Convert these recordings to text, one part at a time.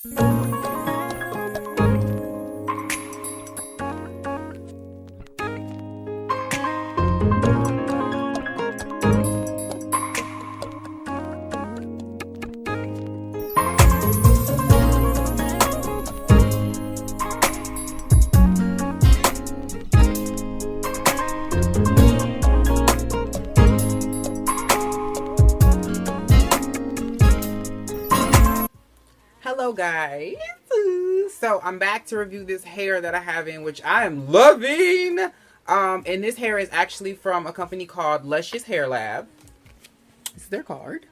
Hello guys, so I'm back to review this hair that I have in, which I am loving. And this hair is actually from a company called LusciousHairLab. This is their card.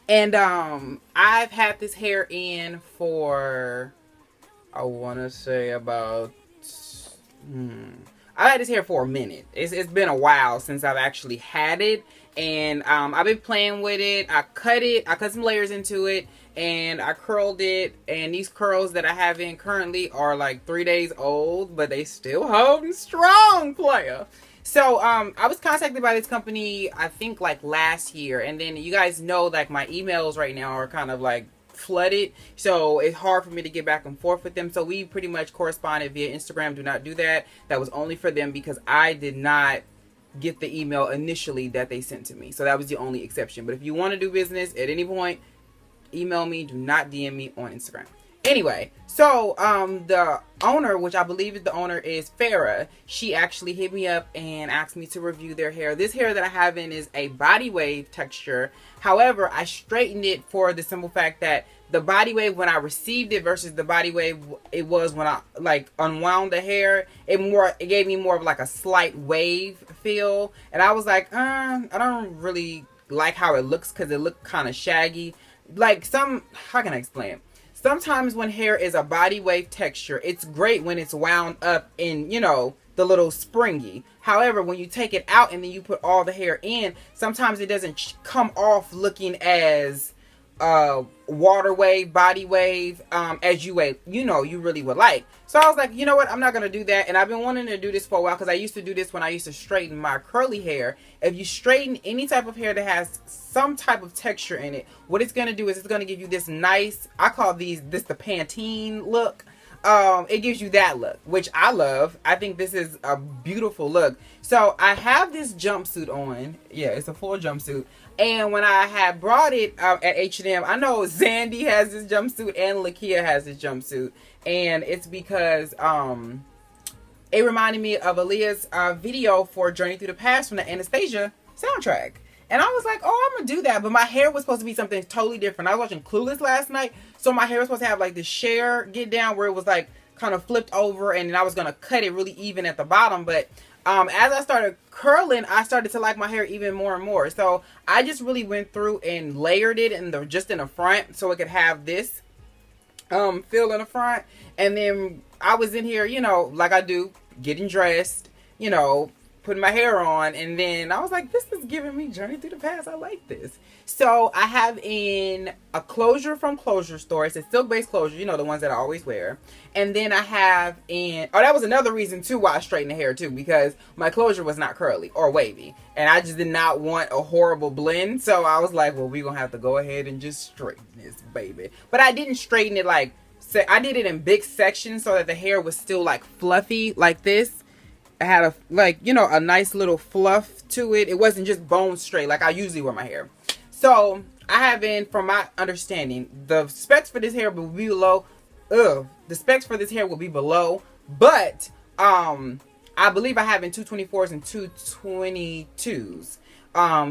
And I've had this hair in for, I want to say about I've had this hair for a minute. It's been a while since I've actually had it. And I've been playing with it. I cut some layers into it, and I curled it. And these curls that I have in currently are like 3 days old, but they still holding strong, player. So I was contacted by this company, I think like last year. And then you guys know like my emails right now are kind of like flooded, so it's hard for me to get back and forth with them. So we pretty much corresponded via Instagram. Do not do that. That was only for them because I did not get the email initially that they sent to me. So that was the only exception. But if you want to do business at any point, email me. Do not DM me on Instagram. Anyway, so the owner, which I believe is the owner, is Farah. She actually hit me up and asked me to review their hair. This hair that I have in is a body wave texture. However, I straightened it for the simple fact that the body wave when I received it versus the body wave it was when I like unwound the hair, it gave me more of like a slight wave feel. And I was like, I don't really like how it looks because it looked kind of shaggy. Like how can I explain it? Sometimes when hair is a body wave texture, it's great when it's wound up in, you know, the little springy. However, when you take it out and then you put all the hair in, sometimes it doesn't come off looking as water wave, body wave, as you really would like. So I was like, you know what, I'm not going to do that. And I've been wanting to do this for a while because I used to do this when I used to straighten my curly hair. If you straighten any type of hair that has some type of texture in it, what it's going to do is it's going to give you this nice, I call this the Pantene look. It gives you that look, which I love. I think this is a beautiful look. So I have this jumpsuit on. Yeah, it's a full jumpsuit. And when I had brought it at H&M, I know Zandy has this jumpsuit and Lakia has this jumpsuit. And it's because it reminded me of Aaliyah's video for Journey Through the Past from the Anastasia soundtrack. And I was like, oh, I'm going to do that. But my hair was supposed to be something totally different. I was watching Clueless last night. So my hair was supposed to have like this Cher get down where it was like kind of flipped over. And then I was going to cut it really even at the bottom. But as I started curling, I started to like my hair even more and more. So I just really went through and layered it just in the front so it could have this feel in the front. And then I was in here, you know, like I do, getting dressed, you know, putting my hair on, and then I was like, this is giving me Journey Through the Past. I like this. So I have in a closure from Closure Store. It's a Silkbase closure, you know, the ones that I always wear. And then I have in, that was another reason too why I straightened the hair too, because my closure was not curly or wavy, and I just did not want a horrible blend. So I was like, well, we're gonna have to go ahead and just straighten this baby. But I didn't straighten it like, I did it in big sections so that the hair was still like fluffy like this. I had a, like, you know, a nice little fluff to it. It wasn't just bone straight like I usually wear my hair. So I have in, from my understanding, the specs for this hair will be below. The specs for this hair will be below. But I believe I have in 224s and 222s.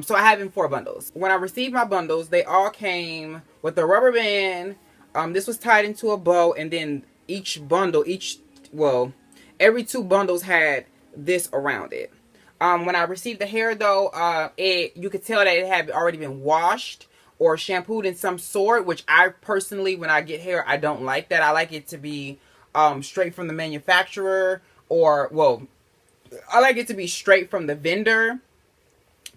So I have in 4 bundles. When I received my bundles, they all came with a rubber band. This was tied into a bow, and then each bundle, every 2 bundles had this around it. When I received the hair though, you could tell that it had already been washed or shampooed in some sort, which I personally, when I get hair, I don't like that. I like it to be straight from the manufacturer, or, well, I like it to be straight from the vendor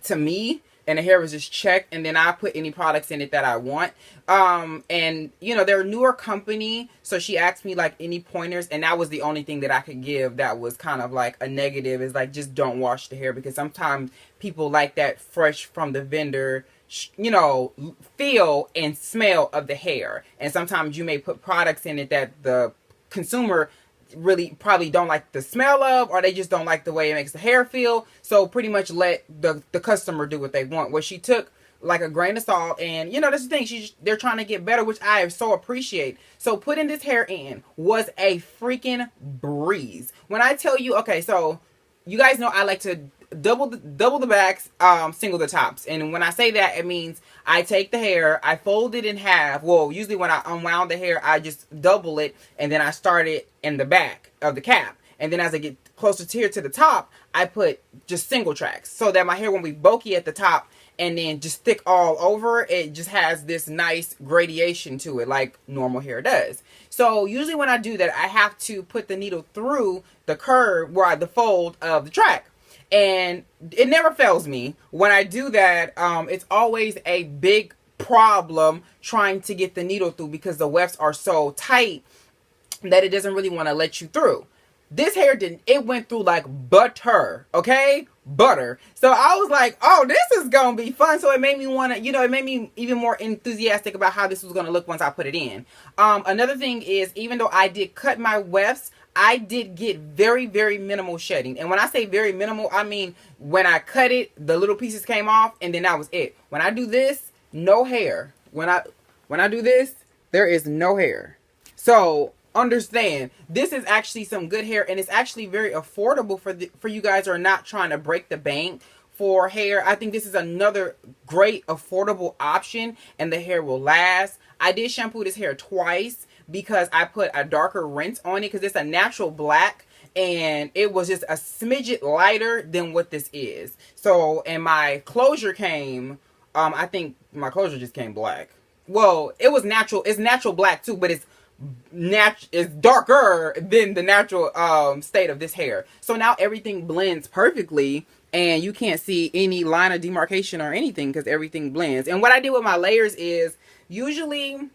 to me, and the hair was just checked, and then I put any products in it that I want. And, you know, they're a newer company, so she asked me, like, any pointers, and that was the only thing that I could give that was kind of, like, a negative, is, like, just don't wash the hair, because sometimes people like that fresh from the vendor you know, feel and smell of the hair. And sometimes you may put products in it that the consumer really probably don't like the smell of, or they just don't like the way it makes the hair feel. So pretty much let the customer do what they want. What she took like a grain of salt, and you know, that's the thing, they're trying to get better, which I so appreciate. So putting this hair in was a freaking breeze. When I tell you, okay, so you guys know I like to double the backs, single the tops. And when I say that, it means I take the hair, I fold it in half. Well, usually when I unwound the hair, I just double it, and then I start it in the back of the cap. And then as I get closer to here to the top, I put just single tracks so that my hair won't be bulky at the top and then just thick all over. It just has this nice gradation to it like normal hair does. So usually when I do that, I have to put the needle through the curve where the fold of the track. And it never fails me. When I do that, it's always a big problem trying to get the needle through because the wefts are so tight that it doesn't really want to let you through. This hair didn't. It went through like butter, okay? Butter. So I was like, oh, this is going to be fun. So it made me want to, you know, it made me even more enthusiastic about how this was going to look once I put it in. Another thing is, even though I did cut my wefts, I did get very, very minimal shedding. And when I say very minimal, I mean when I cut it, the little pieces came off and then that was it. When I do this, no hair. When I do this, there is no hair. So understand, this is actually some good hair, and it's actually very affordable for you guys who are not trying to break the bank for hair. I think this is another great affordable option, and the hair will last. I did shampoo this hair twice because I put a darker rinse on it because it's a natural black, and it was just a smidget lighter than what this is. So, and my closure came, I think my closure just came black. Well, it was natural. It's natural black too, but it's darker than the natural state of this hair. So now everything blends perfectly, and you can't see any line of demarcation or anything because everything blends. And what I did with my layers is, usually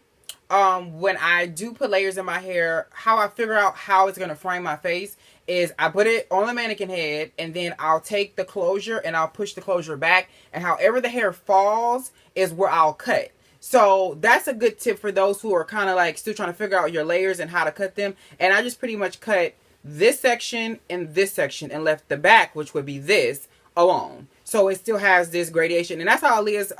when I do put layers in my hair, how I figure out how it's going to frame my face is I put it on the mannequin head, and then I'll take the closure and I'll push the closure back, and however the hair falls is where I'll cut. So that's a good tip for those who are kind of like still trying to figure out your layers and how to cut them. And I just pretty much cut this section and this section and left the back, which would be this, alone. So it still has this gradation. And that's how Aaliyah's,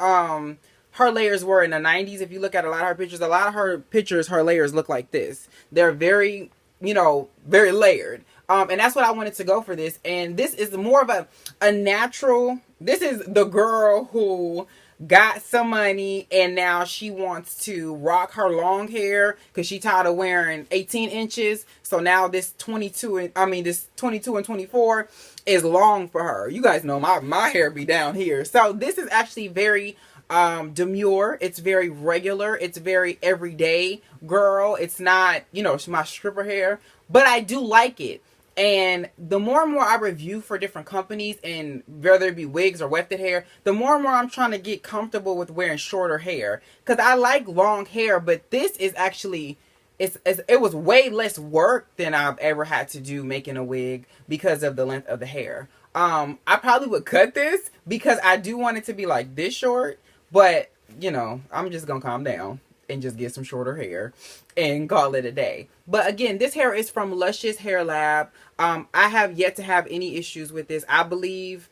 her layers were in the 90s. If you look at a lot of her pictures, her layers look like this. They're very, you know, very layered. And that's what I wanted to go for this. And this is more of a natural, this is the girl who got some money and now she wants to rock her long hair because she tired of wearing 18 inches. So now this 22 and 24 is long for her. You guys know my hair be down here. So this is actually very demure. It's very regular. It's very everyday girl. It's not, you know, my stripper hair, but I do like it. And the more and more I review for different companies, and whether it be wigs or wefted hair, the more and more I'm trying to get comfortable with wearing shorter hair. Because I like long hair, but this is actually, it was way less work than I've ever had to do making a wig because of the length of the hair. I probably would cut this because I do want it to be like this short. But, you know, I'm just going to calm down and just get some shorter hair and call it a day. But again, this hair is from LusciousHairLab. I have yet to have any issues with this. I believe,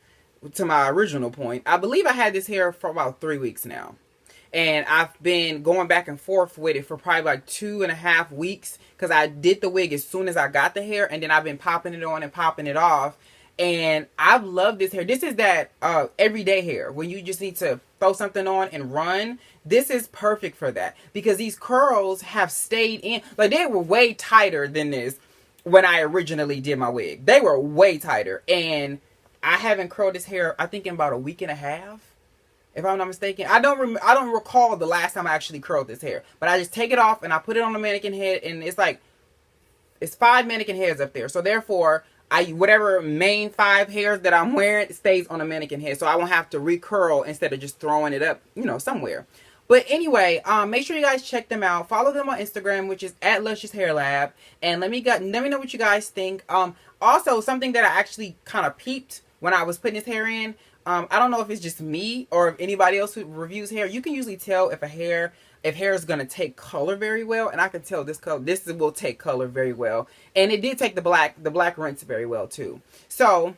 to my original point, I believe I had this hair for about 3 weeks now. And I've been going back and forth with it for probably like 2.5 weeks because I did the wig as soon as I got the hair, and then I've been popping it on and popping it off. And I've loved this hair. This is that everyday hair when you just need to throw something on and run. This is perfect for that because these curls have stayed in. Like, they were way tighter than this when I originally did my wig. They were way tighter. And I haven't curled this hair, I think, in about a week and a half, if I'm not mistaken. I don't recall the last time I actually curled this hair. But I just take it off and I put it on the mannequin head, and it's like, it's 5 mannequin heads up there. So therefore, whatever main 5 hairs that I'm wearing stays on the mannequin head, so I won't have to recurl instead of just throwing it up, you know, somewhere. But anyway, make sure you guys check them out. Follow them on Instagram, which is at LusciousHairLab, and let me know what you guys think. Also, something that I actually kind of peeped when I was putting this hair in, I don't know if it's just me or if anybody else who reviews hair. You can usually tell if hair is going to take color very well, and I can tell this will take color very well. And it did take the black rinse very well too. So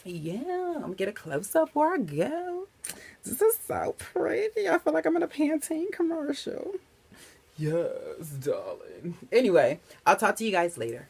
yeah, I'm gonna get a close-up before I go. This is so pretty. I feel like I'm in a Pantene commercial. Yes, darling. Anyway, I'll talk to you guys later.